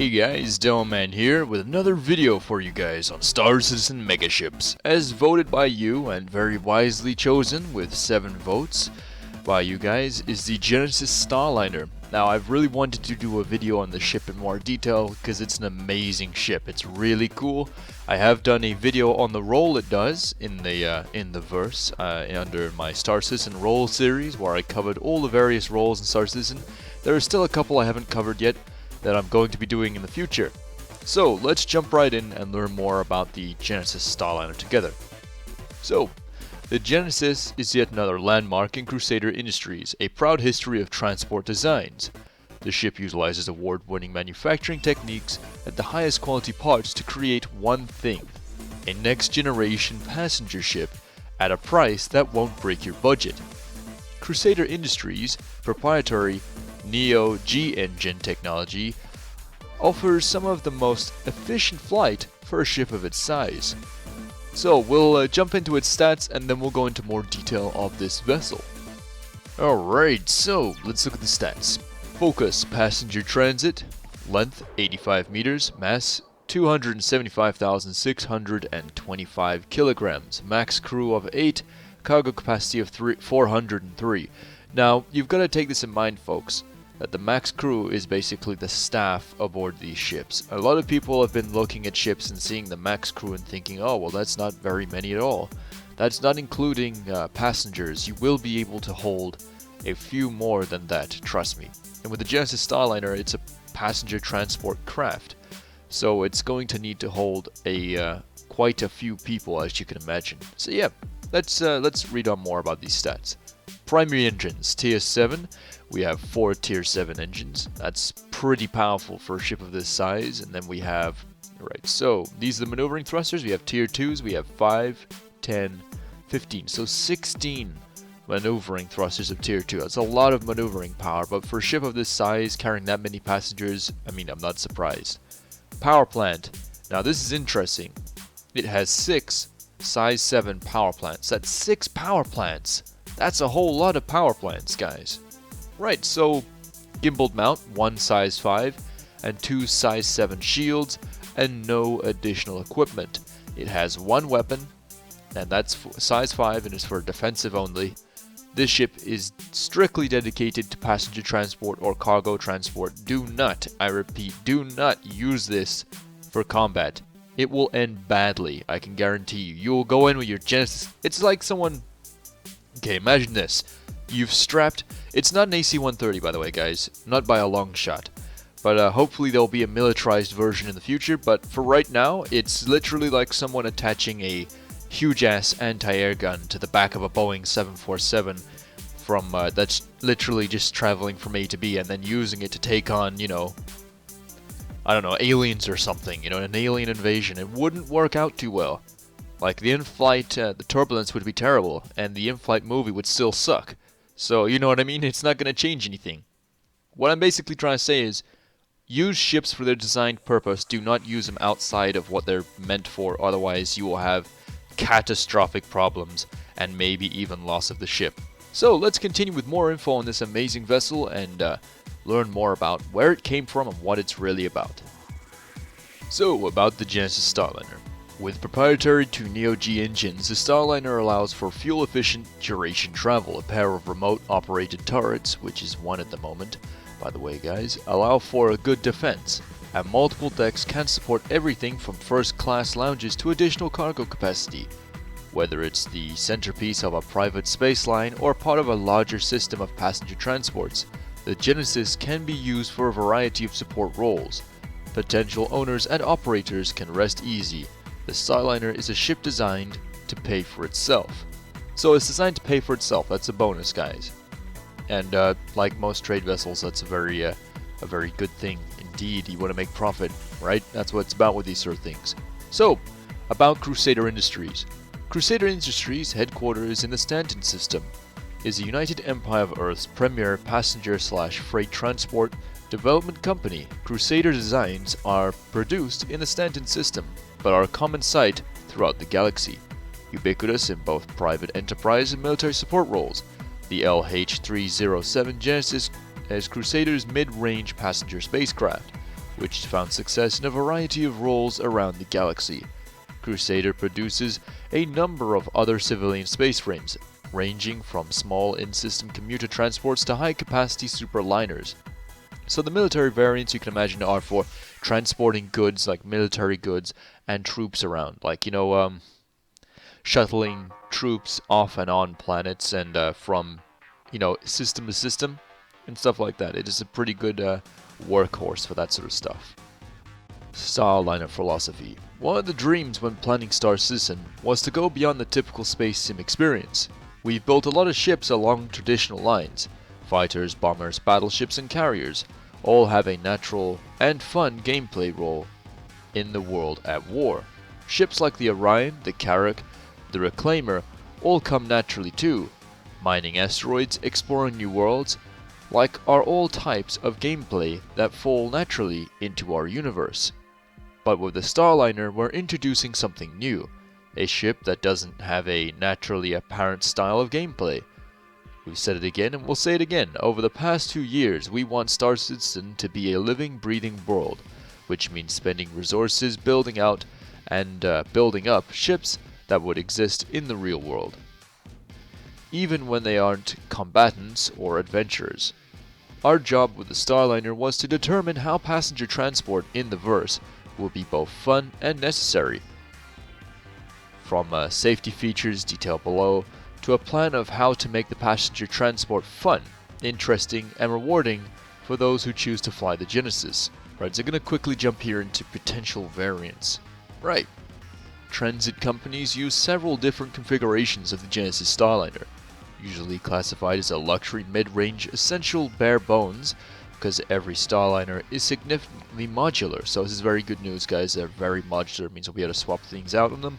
Hey guys, Delman here with another video for you guys on Star Citizen Megaships. As voted by you and very wisely chosen with 7 votes by you guys is the Genesis Starliner. Now I've really wanted to do a video on the ship in more detail because it's an amazing ship. It's really cool. I have done a video on the role it does in the verse under my Star Citizen role series where I covered all the various roles in Star Citizen. There are still a couple I haven't covered yet that I'm going to be doing in the future. So let's jump right in and learn more about the Genesis Starliner together. So, the Genesis is yet another landmark in Crusader Industries, a proud history of transport designs. The ship utilizes award-winning manufacturing techniques and the highest quality parts to create one thing, a next-generation passenger ship at a price that won't break your budget. Crusader Industries' proprietary Neo-G engine technology offers some of the most efficient flight for a ship of its size. So we'll jump into its stats and then we'll go into more detail of this vessel. Alright, so let's look at the stats. Focus passenger transit, length 85 meters, mass 275,625 kilograms, max crew of 8, cargo capacity of 403. Now, you've got to take this in mind, folks, that the max crew is basically the staff aboard these ships. A lot of people have been looking at ships and seeing the max crew and thinking, oh, well, that's not very many at all. That's not including passengers. You will be able to hold a few more than that, trust me. And with the Genesis Starliner, it's a passenger transport craft, so it's going to need to hold quite a few people, as you can imagine. So yeah, let's read on more about these stats. Primary engines, Tier 7. We have 4 Tier 7 engines. That's pretty powerful for a ship of this size. And then we have, right, so these are the maneuvering thrusters. We have Tier 2s. We have 5, 10, 15. So 16 maneuvering thrusters of Tier 2. That's a lot of maneuvering power. But for a ship of this size, carrying that many passengers, I mean, I'm not surprised. Powerplant. Now this is interesting. It has 6 size 7 power plants. That's 6 power plants. That's a whole lot of power plants, guys. Right, so gimbaled mount, 1 size 5 and 2 size 7 shields and no additional equipment. It has 1 weapon and that's size 5 and is for defensive only. This ship is strictly dedicated to passenger transport or cargo transport. Do not, I repeat, do not use this for combat. It will end badly, I can guarantee you. You will go in with your Genesis. It's like someone... Okay, imagine this. You've strapped... It's not an AC-130, by the way, guys. Not by a long shot. But hopefully there'll be a militarized version in the future. But for right now, it's literally like someone attaching a huge-ass anti-air gun to the back of a Boeing 747 from that's literally just traveling from A to B and then using it to take on, you know, I don't know, aliens or something, you know, an alien invasion. It wouldn't work out too well. Like, the in-flight, the turbulence would be terrible, and the in-flight movie would still suck. So, you know what I mean? It's not going to change anything. What I'm basically trying to say is, use ships for their designed purpose. Do not use them outside of what they're meant for, otherwise you will have catastrophic problems, and maybe even loss of the ship. So, let's continue with more info on this amazing vessel, and learn more about where it came from and what it's really about. So, about the Genesis Starliner. With proprietary to Neo-G engines, the Starliner allows for fuel-efficient duration travel. A pair of remote-operated turrets, which is 1 at the moment, by the way guys, allow for a good defense, and multiple decks can support everything from first-class lounges to additional cargo capacity. Whether it's the centerpiece of a private space line or part of a larger system of passenger transports, the Genesis can be used for a variety of support roles. Potential owners and operators can rest easy. The Starliner is a ship designed to pay for itself. So it's designed to pay for itself. That's a bonus, guys. And like most trade vessels, that's a very good thing indeed. You want to make profit, right? That's what it's about with these sort of things. So, about Crusader Industries. Crusader Industries, headquarters in the Stanton system, is the United Empire of Earth's premier passenger/freight transport development company. Crusader designs are produced in the Stanton system, but are a common sight throughout the galaxy, ubiquitous in both private enterprise and military support roles. The LH-307 Genesis is Crusader's mid-range passenger spacecraft, which has found success in a variety of roles around the galaxy. Crusader produces a number of other civilian space frames, ranging from small in-system commuter transports to high-capacity superliners. So the military variants you can imagine are for transporting goods like military goods and troops around, like, shuttling troops off and on planets and from, system to system and stuff like that. It is a pretty good workhorse for that sort of stuff. Starliner philosophy. One of the dreams when planning Star Citizen was to go beyond the typical space sim experience. We've built a lot of ships along traditional lines. Fighters, bombers, battleships, and carriers all have a natural and fun gameplay role in the world at war. Ships like the Orion, the Carrack, the Reclaimer all come naturally too. Mining asteroids, exploring new worlds, are all types of gameplay that fall naturally into our universe. But with the Starliner, we're introducing something new, a ship that doesn't have a naturally apparent style of gameplay. We've said it again and we'll say it again. Over the past 2 years, we want Star Citizen to be a living, breathing world, which means spending resources building out and building up ships that would exist in the real world, even when they aren't combatants or adventurers. Our job with the Starliner was to determine how passenger transport in the verse will be both fun and necessary. From safety features detailed below, to a plan of how to make the passenger transport fun, interesting, and rewarding for those who choose to fly the Genesis. Right, so I'm going to quickly jump here into potential variants. Right, transit companies use several different configurations of the Genesis Starliner, usually classified as a luxury mid-range essential bare bones, because every Starliner is significantly modular. So this is very good news, guys. They're very modular. It means we'll be able to swap things out on them.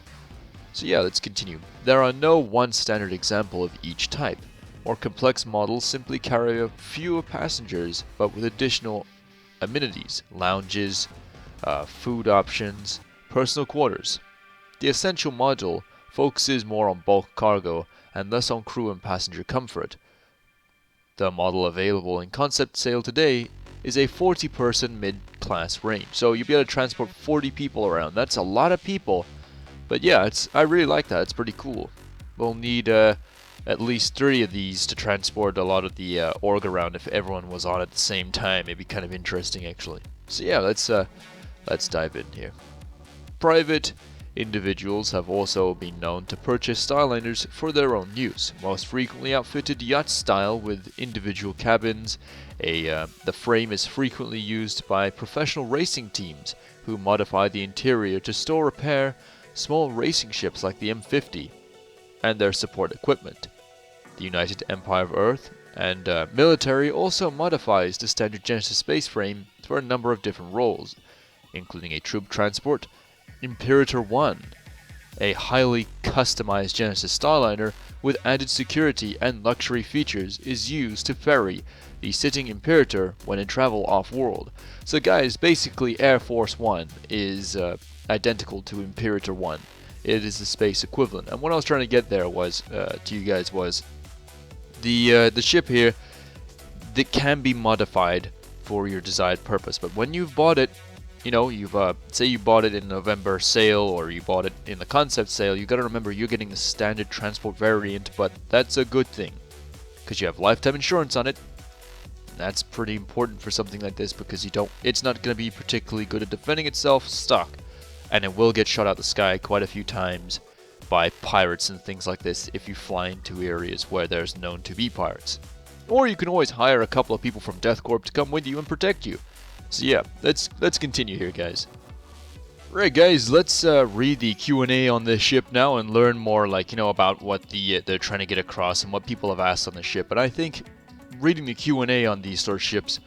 So yeah, let's continue. There are no one standard example of each type. More complex models simply carry fewer passengers, but with additional amenities, lounges, food options, personal quarters. The essential module focuses more on bulk cargo and less on crew and passenger comfort. The model available in concept sale today is a 40-person mid-class range. So you'll be able to transport 40 people around. That's a lot of people. But yeah, I really like that. It's pretty cool. We'll need at least 3 of these to transport a lot of the org around if everyone was on at the same time. It'd be kind of interesting, actually. So yeah, let's dive in here. Private individuals have also been known to purchase Starliners for their own use, most frequently outfitted yacht style with individual cabins. The frame is frequently used by professional racing teams who modify the interior to store repair small racing ships like the M50 and their support equipment. The United Empire of Earth and military also modifies the standard Genesis space frame for a number of different roles, including a troop transport. Imperator 1, a highly customized Genesis Starliner with added security and luxury features, is used to ferry the sitting Imperator when in travel off-world. So guys, basically Air Force 1 is identical to Imperator 1. It is the space equivalent. And what I was trying to get there was, to you guys, was the ship here that can be modified for your desired purpose. But when you've bought it, you've say you bought it in November sale or you bought it in the concept sale, you got to remember you're getting the standard transport variant, but that's a good thing because you have lifetime insurance on it. That's pretty important for something like this because it's not going to be particularly good at defending itself stock, and it will get shot out the sky quite a few times by pirates and things like this if you fly into areas where there's known to be pirates. Or you can always hire a couple of people from Death Corp to come with you and protect you. So yeah, let's continue here, guys. Right, guys, let's read the Q&A on this ship now and learn more, about what they're trying to get across and what people have asked on the ship. And I think reading the Q&A on these sort of ships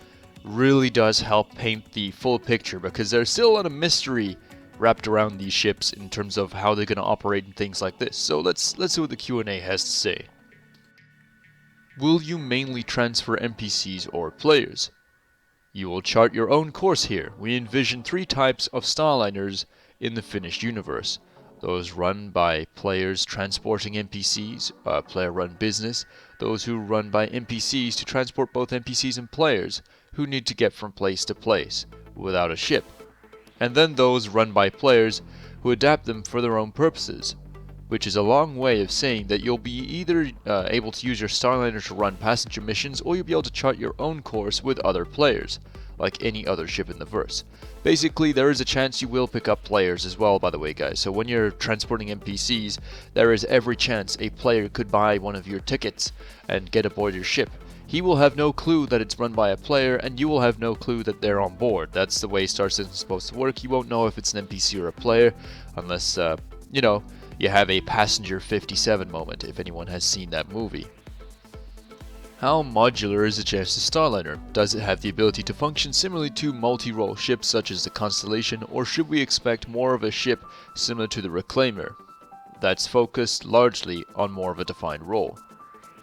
really does help paint the full picture because there's still a lot of mystery wrapped around these ships in terms of how they're going to operate and things like this. So let's see what the Q&A has to say. Will you mainly transfer NPCs or players? You will chart your own course here. We envision 3 types of Starliners in the finished universe. Those run by players transporting NPCs, player-run business. Those who run by NPCs to transport both NPCs and players who need to get from place to place. without a ship, and then those run by players who adapt them for their own purposes, which is a long way of saying that you'll be either able to use your Starliner to run passenger missions, or you'll be able to chart your own course with other players, like any other ship in the verse. Basically, there is a chance you will pick up players as well, by the way, guys. So when you're transporting NPCs, there is every chance a player could buy one of your tickets and get aboard your ship. He will have no clue that it's run by a player, and you will have no clue that they're on board. That's the way Star Citizen is supposed to work. You won't know if it's an NPC or a player unless, you know, you have a Passenger 57 moment, if anyone has seen that movie. How modular is the Genesis Starliner? Does it have the ability to function similarly to multi-role ships such as the Constellation, or should we expect more of a ship similar to the Reclaimer that's focused largely on more of a defined role?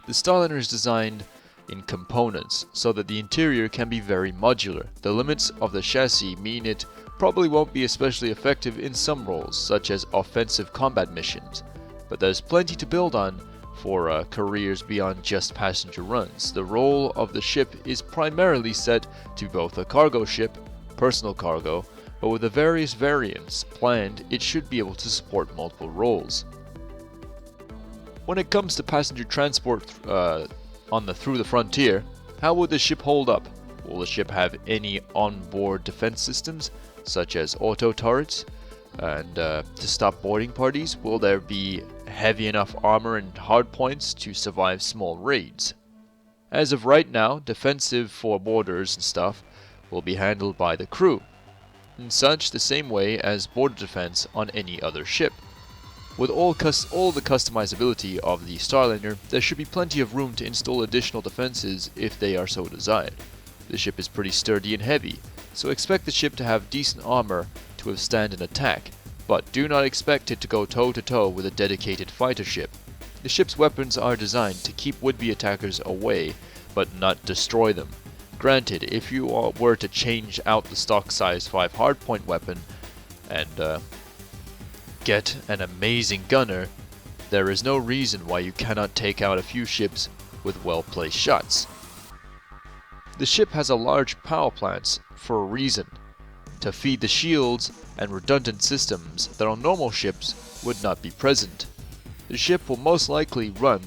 The Starliner is designed in components so that the interior can be very modular. The limits of the chassis mean it probably won't be especially effective in some roles, such as offensive combat missions, but there's plenty to build on for careers beyond just passenger runs. The role of the ship is primarily set to both a cargo ship, personal cargo, but with the various variants planned, it should be able to support multiple roles. When it comes to passenger transport through the frontier, how would the ship hold up? Will the ship have any onboard defense systems, such as auto turrets, and to stop boarding parties? Will there be heavy enough armor and hardpoints to survive small raids? As of right now, defensive for borders and stuff will be handled by the crew, and such the same way as border defense on any other ship. With all the customizability of the Starliner, there should be plenty of room to install additional defenses if they are so desired. The ship is pretty sturdy and heavy, so expect the ship to have decent armor to withstand an attack, but do not expect it to go toe-to-toe with a dedicated fighter ship. The ship's weapons are designed to keep would-be attackers away, but not destroy them. Granted, if you were to change out the stock size 5 hardpoint weapon and get an amazing gunner, there is no reason why you cannot take out a few ships with well-placed shots. The ship has a large power plants for a reason, to feed the shields and redundant systems that on normal ships would not be present. The ship will most likely run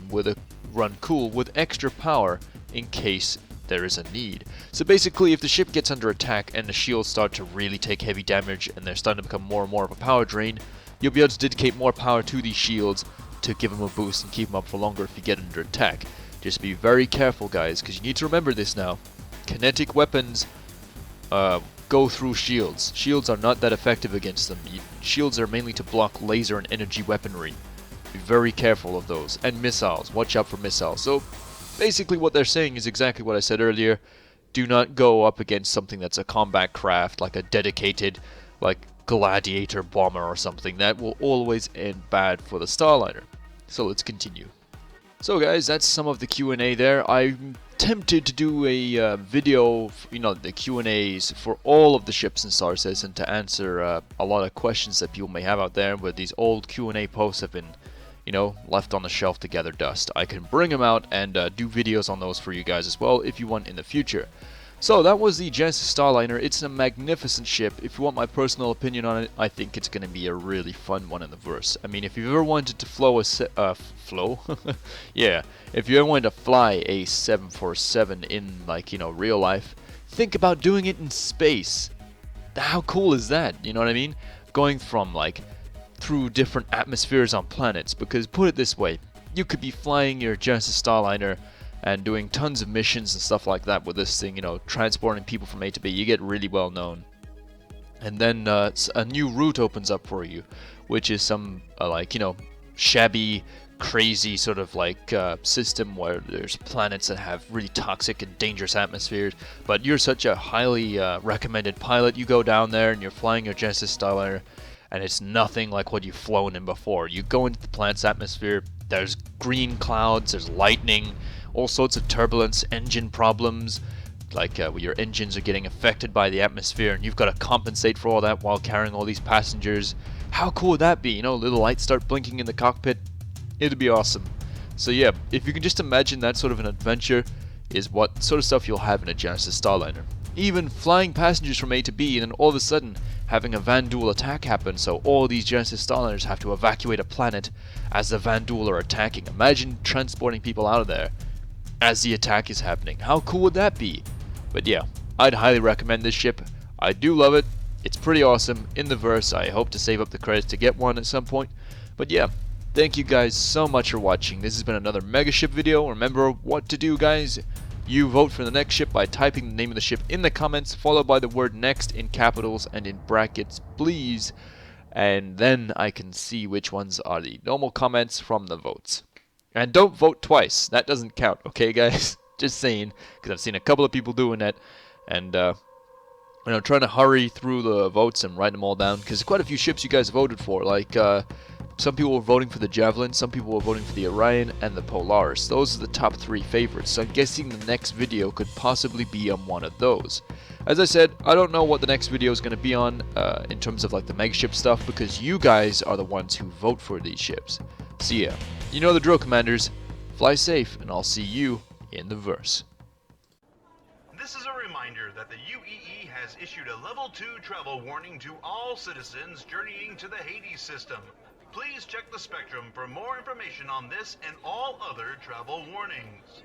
cool with extra power in case there is a need. So basically, if the ship gets under attack and the shields start to really take heavy damage and they're starting to become more and more of a power drain, you'll be able to dedicate more power to these shields to give them a boost and keep them up for longer if you get under attack. Just be very careful, guys, because you need to remember this now. Kinetic weapons go through shields. Shields are not that effective against them. Shields are mainly to block laser and energy weaponry. Be very careful of those. And missiles. Watch out for missiles. So basically what they're saying is exactly what I said earlier. Do not go up against something that's a combat craft, like a dedicated, like gladiator bomber or something. That will always end bad for the Starliner. So let's continue. So guys, that's some of the Q&A there. I'm tempted to do a video, the Q&As for all of the ships in Star Citizen to answer a lot of questions that people may have out there, where these old Q&A posts have been, left on the shelf to gather dust. I can bring them out and do videos on those for you guys as well if you want in the future. So that was the Genesis Starliner. It's a magnificent ship. If you want my personal opinion on it, I think it's going to be a really fun one in the verse. I mean, if you've ever wanted to yeah, if you ever wanted to fly a 747 in, real life, think about doing it in space. How cool is that? You know what I mean? Going from, through different atmospheres on planets. Because, put it this way, you could be flying your Genesis Starliner and doing tons of missions and stuff like that with this thing, transporting people from A to B. You get really well known. And then a new route opens up for you, which is some, shabby, crazy sort of system where there's planets that have really toxic and dangerous atmospheres. But you're such a highly recommended pilot. You go down there and you're flying your Genesis Starliner, and it's nothing like what you've flown in before. You go into the planet's atmosphere, there's green clouds, there's lightning, all sorts of turbulence, engine problems, where your engines are getting affected by the atmosphere and you've got to compensate for all that while carrying all these passengers. How cool would that be? Little lights start blinking in the cockpit. It'd be awesome. So yeah, if you can just imagine that sort of an adventure is what sort of stuff you'll have in a Genesis Starliner. even flying passengers from A to B, and then all of a sudden having a Vanduul attack happen, so all these Genesis Starliners have to evacuate a planet as the Vanduul are attacking. Imagine transporting people out of there as the attack is happening. How cool would that be? But yeah, I'd highly recommend this ship. I do love it. It's pretty awesome in the verse. I hope to save up the credits to get one at some point. But yeah, thank you guys so much for watching. This has been another mega ship video. Remember what to do, guys. You vote for the next ship by typing the name of the ship in the comments, followed by the word next in capitals and in brackets, please. And then I can see which ones are the normal comments from the votes. And don't vote twice. That doesn't count, okay, guys? Just saying, because I've seen a couple of people doing that. And, trying to hurry through the votes and write them all down, because quite a few ships you guys voted for. Like, some people were voting for the Javelin, some people were voting for the Orion, and the Polaris. Those are the top 3 favorites, so I'm guessing the next video could possibly be on one of those. As I said, I don't know what the next video is going to be on, in terms of like the mega ship stuff, because you guys are the ones who vote for these ships. So yeah, you know the drill, Commanders. Fly safe, and I'll see you in the verse. This is a reminder that the UEE has issued a Level 2 travel warning to all citizens journeying to the Hades system. Please check the spectrum for more information on this and all other travel warnings.